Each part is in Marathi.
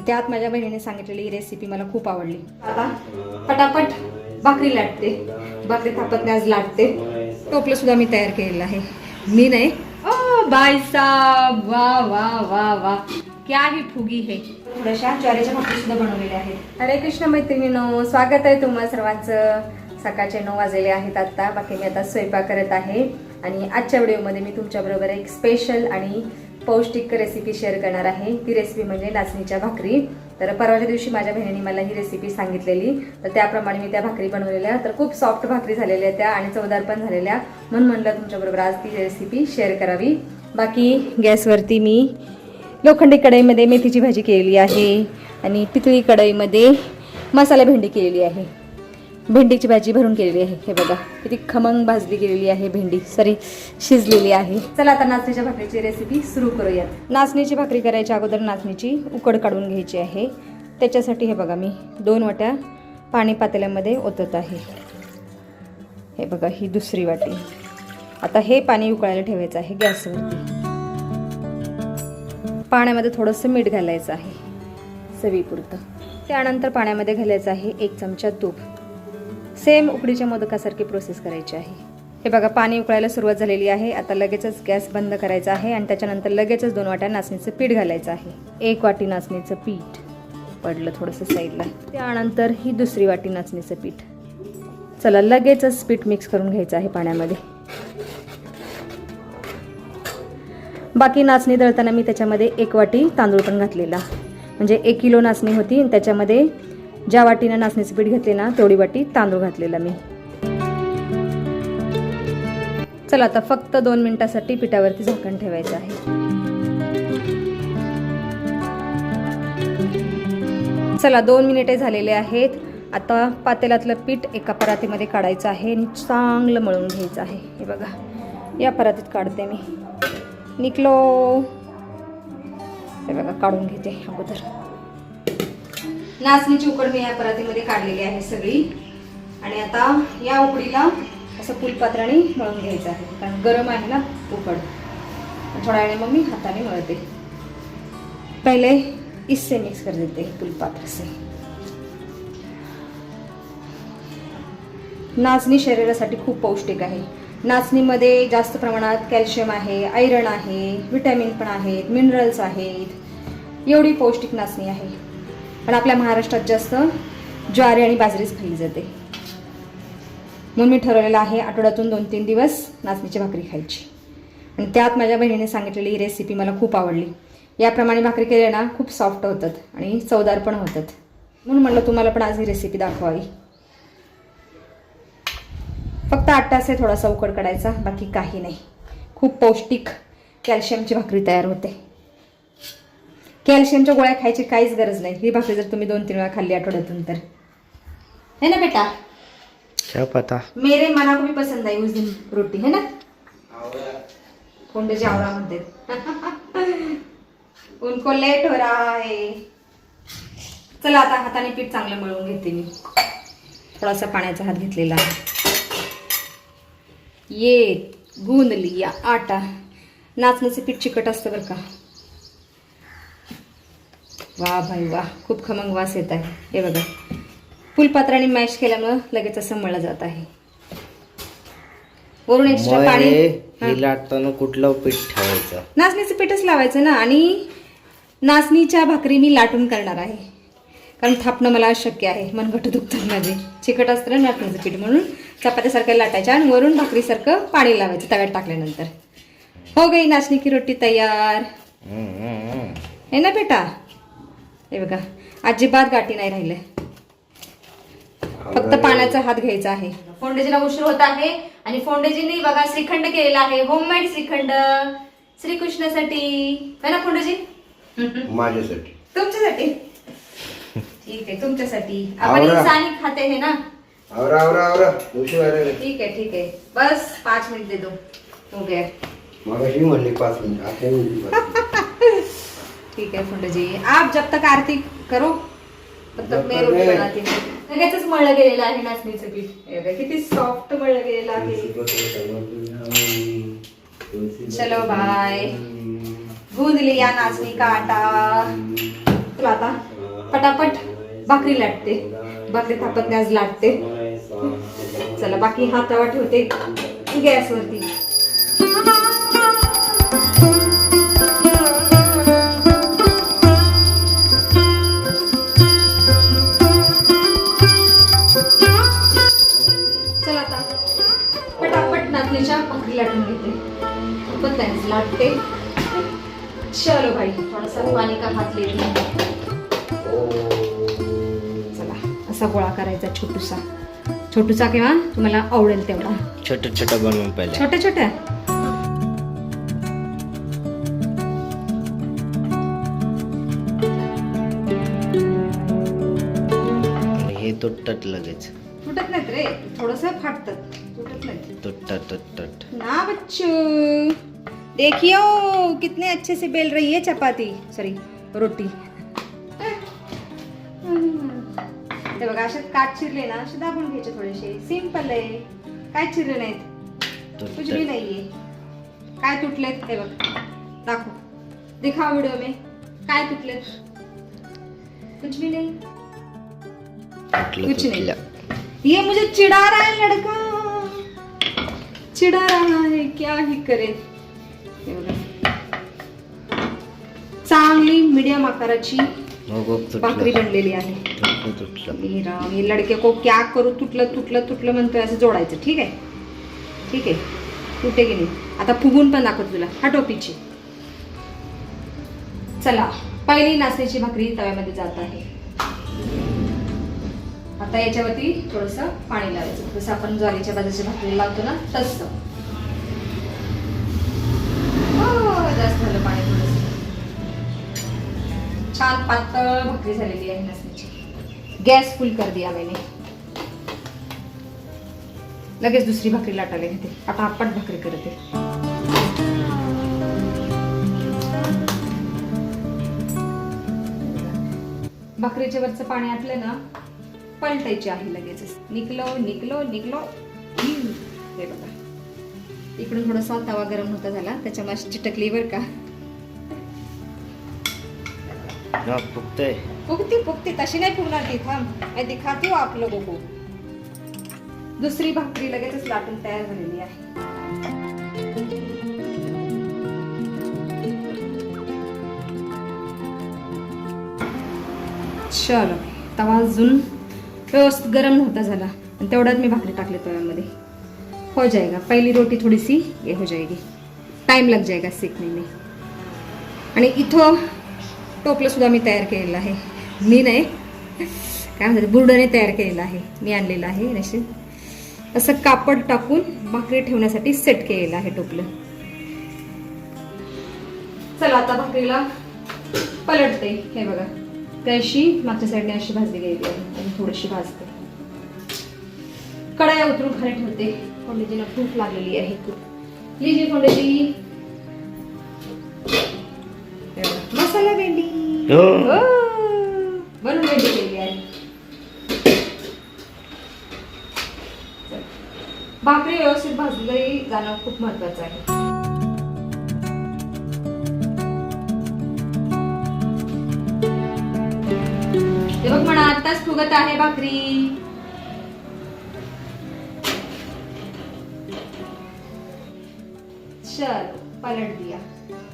त्यात माझ्या बहिणीने सांगितलेली ही रेसिपी मला खूप आवडली. आता पटापट भाकरी लाटते. भाकरी थापत आज लाटते. टोपलं सुद्धा मी तयार केलेलं आहे. मी नाही, ओ बाई साहब, वा वा वा वा, क्या ही फुगी है. थोड्याशा ज्वारीच्या भाकरी सुद्धा बनवलेल्या आहेत. हरे कृष्ण मैत्रिणींनो, स्वागत आहे तुम्हा सर्वांचं. सकाळचे 9 वाजले आहेत आता. बाकी मी आता स्वयंपाक करत आहे आणि आजच्या व्हिडिओमध्ये मी तुमच्याबरोबर एक स्पेशल आणि पौष्टिक रेसिपी शेअर करणार आहे. ती रेसिपी म्हणजे नाचणीच्या भाकरी. तर परवाच्या दिवशी माझ्या बहिणीने मला ही रेसिपी सांगितलेली, तर त्याप्रमाणे मी त्या भाकरी बनवलेल्या. तर खूप सॉफ्ट भाकरी झालेल्या त्या आणि चवदार पण झालेल्या, म्हणून म्हणलं तुमच्याबरोबर आज ती रेसिपी शेअर करावी. बाकी गॅसवरती मी लोखंडी कढईमध्ये मेथीची भाजी केलेली आहे आणि पितळी कढईमध्ये मसाला भेंडी केलेली आहे. भेंडीची भाजी भरून केलेली आहे. हे बघा किती खमंग भाजली गेलेली आहे भेंडी, शिजलेली आहे. चला आता नाचणीच्या भाकरीची रेसिपी सुरू करूयात. नाचणीची भाकरी करायच्या अगोदर नाचणीची उकड काढून घ्यायची आहे. त्याच्यासाठी हे बघा मी 2 वाट्या पाणी पातेल्यामध्ये ओतत आहे. हे बघा ही दुसरी वाटी. आता हे पाणी उकळायला ठेवायचं आहे गॅसवरती. पाण्यामध्ये थोडंसं मीठ घालायचं आहे चवीपुरतं. त्यानंतर पाण्यामध्ये घालायचं आहे 1 चमचा तूप. सेम उकडीच्या मोदकासारखी प्रोसेस करायची आहे. हे बघा पाणी उकळायला सुरुवात झालेली आहे. आता लगेचच गॅस बंद करायचा आहे आणि त्याच्यानंतर लगेचच 2 वाट्या नाचणीचं पीठ घालायचं आहे. 1 वाटी नाचणीचं पीठ पडलं थोडंसं साईडला. त्यानंतर ही दुसरी वाटी नाचणीचं पीठ. चला लगेचच पीठ मिक्स करून घ्यायचं आहे पाण्यामध्ये. बाकी नाचणी दळताना मी त्याच्यामध्ये 1 वाटी तांदूळ पण घातलेला, म्हणजे 1 किलो नाचणी होती आणि त्याच्यामध्ये ज्या वाटीनं नाचणीचं पीठ घेतले ना तेवढी वाटी तांदूळ घातलेला मी. चला आता फक्त 2 मिनिटासाठी पिठावरती झाकण ठेवायचं आहे. चला 2 मिनिटे झालेले आहेत. आता पातेल्यातलं पीठ एका परातीमध्ये काढायचं आहे आणि चांगलं मळून घ्यायचं आहे. हे बघा या परातीत काढते मी. निकलो. हे बघा काढून घेते अगोदर. नाचणीची उकड मी या परातीमध्ये काढलेली आहे सगळी आणि आता या उकडीला असं फुलपात्राने मळून घ्यायचं आहे, कारण गरम आहे ना उकड. थोड्या वेळाने मग मी हाताने मळते. पहिले इससे मिक्स कर देते फुलपात्र से. नाचणी शरीरासाठी खूप पौष्टिक आहे. नाचणीमध्ये जास्त प्रमाणात कॅल्शियम आहे, आयरन आहे, विटॅमिन पण आहेत, मिनरल्स आहेत. एवढी पौष्टिक नाचणी आहे. पण आपल्या महाराष्ट्रात जास्त ज्वारी आणि बाजरीच खाल्ली जाते, म्हणून मी ठरवलेलं आहे आठवड्यातून 2-3 दिवस नाचणीची भाकरी खायची. आणि त्यात माझ्या बहिणीने सांगितलेली ही रेसिपी मला खूप आवडली. याप्रमाणे भाकरी केल्या ना खूप सॉफ्ट होतात आणि चवदार पण होतात, म्हणून म्हटलं तुम्हाला पण आज ही रेसिपी दाखवावी. फक्त 8 तास आहे थोडासा उकड काढायचा, बाकी काही नाही. खूप पौष्टिक कॅल्शियमची भाकरी तयार होते. कॅल्शियमच्या गोळ्या खायची काहीच गरज नाही. ही भाकरी जर तुम्ही 2-3 वेळा खाल्ली आठवड्यातून तर, है ना बेटा? क्या पता, मेरे मना को भी पसंद आई उस दिन रोटी, है ना? कोंडे जावरा म्हणते. उनको लेट हो रहा है. चला आता हाताने पीठ चांगलं मळून घेते मी. थोडासा पाण्याचा हात घेतलेला आहे. ये गूंद लिया आटा. नाचणीचं पीठ चिकट असतं बरं का. वा भाई वा, खूप खमंग वास येत आहे. हे बघा फुलपात्राने मॅश केल्यामुळं लगेच असं मळलं जात आहे. वरून एक्स्ट्रा पाणी. लाटताना कुठलं पीठ ठेवायचं? नाचणीचं पीठच लावायचं ना. आणि नाचणीच्या भाकरी मी लाटून करणार आहे, कारण थापणं मला अशक्य आहे. मनगट दुखतात माझे. चिकट असतं ना नाचणीचं पीठ, म्हणून चपात्यासारखं लाटायचं आणि वरून भाकरीसारखं पाणी लावायचं तव्यात टाकल्यानंतर. हो गई नाचणी की रोटी तयार, है ना बेटा? हे बघा अजिबात गाठी नाही राहिले. फक्त पाण्याचा हात घ्यायचा आहे. फोंडेजीला उशीर होत आहे आणि फोंडेजींनी बघा श्रीखंड केलेला आहे. होममेड श्रीखंड श्रीकृष्णासाठी, है ना फोंडेजी? माझ्यासाठी. तुमच्यासाठी? ठीक आहे तुमच्यासाठी. आपण इंसानी खाते है ना. आवरा आवरा आवरा, उशीर. ठीक है बस 5 मिनट दे दो, हो गया. मगाशी म्हणली 5 मिनिट, आता म्हणली. ठीक है फोंडे जी, आप जब तक आरती करो तब तक मैं रोटी बनाती हूँ. लगेचच मळलं गेलेलं आहे नाचणीचं पीठ. किती सॉफ्ट मळलं गेलेलं आहे. चलो बाय. गूंद लिया नाचनी का आटा. चला आता पटापट भाकरी लाटते. भाकरी थापत नाही आज लाटते. चला बाकी हा तवा ठेवते गॅसवरती. चला आता पटापट नाचणीच्या भाकरी लाटून घेते. थापत नाही लाटते. चलो भाई थोडासा पाणी का हात लेते. चला असा गोळा करायचा छोटूसा छोटूसा किंवा तुम्हाला आवडेल तेवढा. छोटं छोटं बनवून पहिले. छोट्या छोट्या हे तुटतात लगेच. तुटत नाहीत रे, थोडस फाटतात, तुटत नाहीत. तुटतात. ना बच्चू देखियो कितने अच्छे से बेल रही है चपाती, सॉरी रोटी. हे बघा असे काट चिरले ना असे दाबून घ्यायचे थोडेसे. सिंपल आहे, काय चिरले नाहीत, कुछ भी नाहीये. काय तुटलेत हे बघ, दाखव, दिखाओ व्हिडिओ में काय तुटलेत. कुछ भी नहीं, कुछ नहीं. ये मुझे चिढ़ा रहा है लड़का, चिढ़ा रहा है, क्या ही करे. चांगली मीडियम आकाराची भाकरी बनलेली आहे. मी लड़के को क्या करू, तुटलं म्हणतोय असं जोडायचं. ठीक आहे तुटेगी नाही. आता फुगून पण दाखवतो तुला. हा टोपीची. चला पहिली नाचणीची भाकरी तव्यामध्ये जात आहे. आता याच्यावरती थोडस पाणी लावायचं, जसं आपण ज्वारीच्या बाजूच्या भाकरी लावतो ना तसं. जास्त झालं पाणी थोडस. छान पातळ भाकरी झालेली आहे नाचणीची. गॅस फुल कर दिया मैंने. लगेच दुसरी भाकरी लाटायला घेते. पटापट भाकरी करते. भाकरीच्या वरचं पाणी आटलं ना पलटायची आहे लगेच. निकलो. हे बघा इकडून थोडासा तवा गरम होता झाला, त्याच्यामुळे चिटकली बर का. फुगती तशी नाही फुगणार ती. थांब मैं दिखाती हूँ आप लोगों को. दुसरी भाकरी लगेचच लाटून तयार झालेली आहे. चलो तवा अजून व्यवस्थित गरम नव्हता झाला आणि तेवढ्यात मी भाकरी टाकली तव्यामध्ये. हो जाएगा. पहिली रोटी थोडीसी ये हो जाएगी, टाइम लग जाएगा सेकने में. आणि इथं टोपलं सुद्धा मी तयार केलेलं आहे. मी नाही काय म्हणतात बुरडाने तयार केलेलं आहे. मी आणलेलं आहे. असे असं कापड टाकून भाकरी ठेवण्यासाठी सेट केलेलं आहे टोपलं. चला आता भाकरीला पलटते. हे बघा त्याशी मागच्या साईडने अशी भाजली गेली आहे आणि थोडीशी भाजते. कढाया उतरून खाली ठेवते. फोंडेजीला भूक लागलेली आहे खूप. लीजिए फोंडेजी. मसाला भेंडी बनवून भेंडी केली आहे. भाकरी व्यवस्थित भाजली जाणं खूप महत्वाचं आहे. हे बघ म्हणा आताच फुगत आहे भाकरी. चल पलट दिया.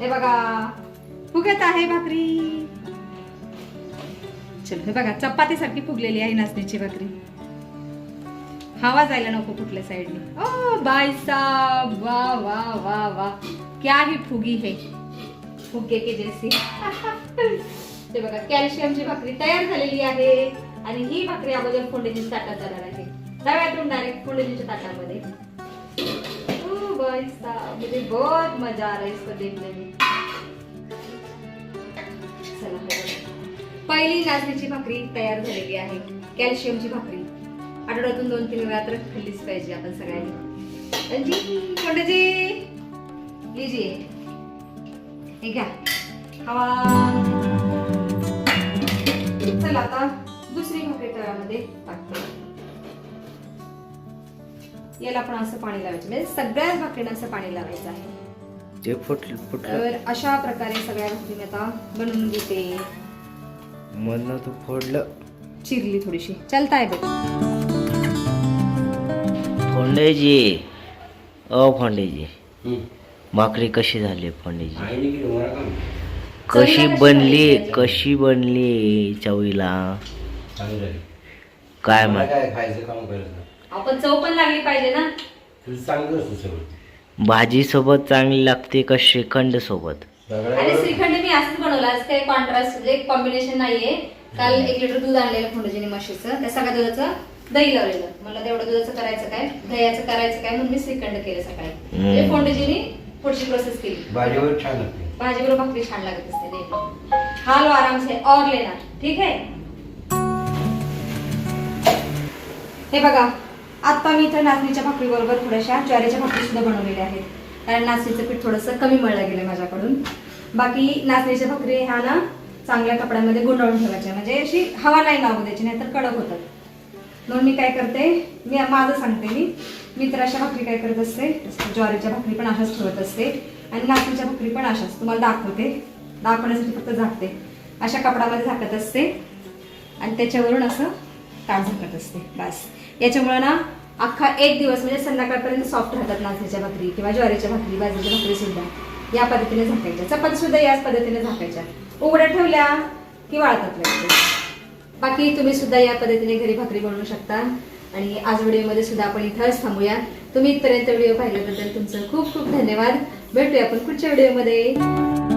हे बघा फुगत आहे भाकरी. चल हे बघा चपाती सारखी फुगलेली आहे नाचणीची भाकरी. हवा जायला नको कुठल्या साईडने. ओ भाई साहब वाह वाह वाह वाह क्या ही फुगी है, फुगे के जैसी. ते बघा कॅल्शियमची भाकरी तयार झालेली आहे आणि ही भाकरी अगोदर फोंडेजी ताटात जाणार आहे. तव्यातून डायरेक्ट फोंडेजीच्या ताटामध्ये. ओ भाई साहब मुझे बहुत मजा आ रहा है इसको देखने में. पहिली नाचणीची भाकरी तयार झालेली आहे. कॅल्शियमची भाकरी आठवड्यातून 2-3 वेळा तर खाल्लीच पाहिजे आपण सगळ्यांनी. फोंडेजी लीजिए, हे घ्या हवा. चला आता दुसरी भाकरी तव्यामध्ये टाकते. याला पण असं पाणी लावायचं, म्हणजे सगळ्याच भाकरीला असं पाणी लावायचं आहे. तर अशा प्रकारे सगळ्या भाकरी आता बनवून घेते. मधनं तू फोडलं. चिरली थोडीशी. चलताय बघ. फोंडेजी ओ फोंडेजी, भाकरी कशी झाली फोंडेजी? कशी बनली चवीला? काय मग काय खायचं काम करायचं. आपण चव पण लागली पाहिजे ना. तुझं चांगलं असतं सगळं. भाजी सोबत चांगली लागते का श्रीखंड सोबत? आणि श्रीखंड मी असंच बनवलं. आज काही कॉन्ट्रास्ट म्हणजे कॉम्बिनेशन नाहीये. काल 1 लिटर दूध आणलेलं फोंडेजीने म्हशीचं. त्या सगळ्या दुधाचं दही लावलेलं. मला तेवढं दुधाचं करायचं काय, दह्याचं करायचं काय म्हणून मी श्रीखंड केलं सकाळी. म्हणजे फोंडेजीने पुढची प्रोसेस केली. भाजीवर छान लागते. भाजीबरोबर भाकरी छान लागत असते नेहमी. खा लो आराम से और लेना. ठीक आहे. हे बघा, आता मी इथं नाचणीच्या भाकरी बरोबर थोड्याशा ज्वारीच्या भाकरी सुद्धा बनवलेल्या आहेत. कारण नाचणीचं पीठ थोडंसं कमी मळलं गेलं माझ्याकडून. बाकी नाचणीच्या भाकरी ह्या ना चांगल्या कपड्यामध्ये गुंडाळून ठेवायच्या, म्हणजे अशी हवा नाही लागू द्यायची, नाहीतर कडक होतात. म्हणून मी काय करते, मी माझं सांगते. मी तर अशा भाकरी काय करत असते, ज्वारीच्या भाकरी पण अशाच ठेवत असते आणि नाचणीच्या भाकरी पण अशाच. तुम्हाला दाखवण्यासाठी फक्त झाकते. अशा कपड्यामध्ये झाकत असते आणि त्याच्यावरून असं ताट झाकत असते. बस याच्यामुळे ना अख्खा एक दिवस म्हणजे संध्याकाळपर्यंत सॉफ्ट राहतात नाचणीच्या भाकरी किंवा ज्वारीच्या भाकरी, बाजरीच्या भाकरी सुद्धा या पद्धतीने झाकायच्या. चपाती सुद्धा याच पद्धतीने झाकायच्या. उघड्या ठेवल्या की वाळतात लगेच. बाकी तुम्ही सुद्धा या पद्धतीने घरी भाकरी बनवू शकता. आणि आज व्हिडिओमध्ये सुद्धा आपण इथंच थांबूया. तुम्ही इथपर्यंत व्हिडिओ पाहिल्याबद्दल तुमचं खूप खूप धन्यवाद. भेटूया आपण पुढच्या व्हिडिओमध्ये.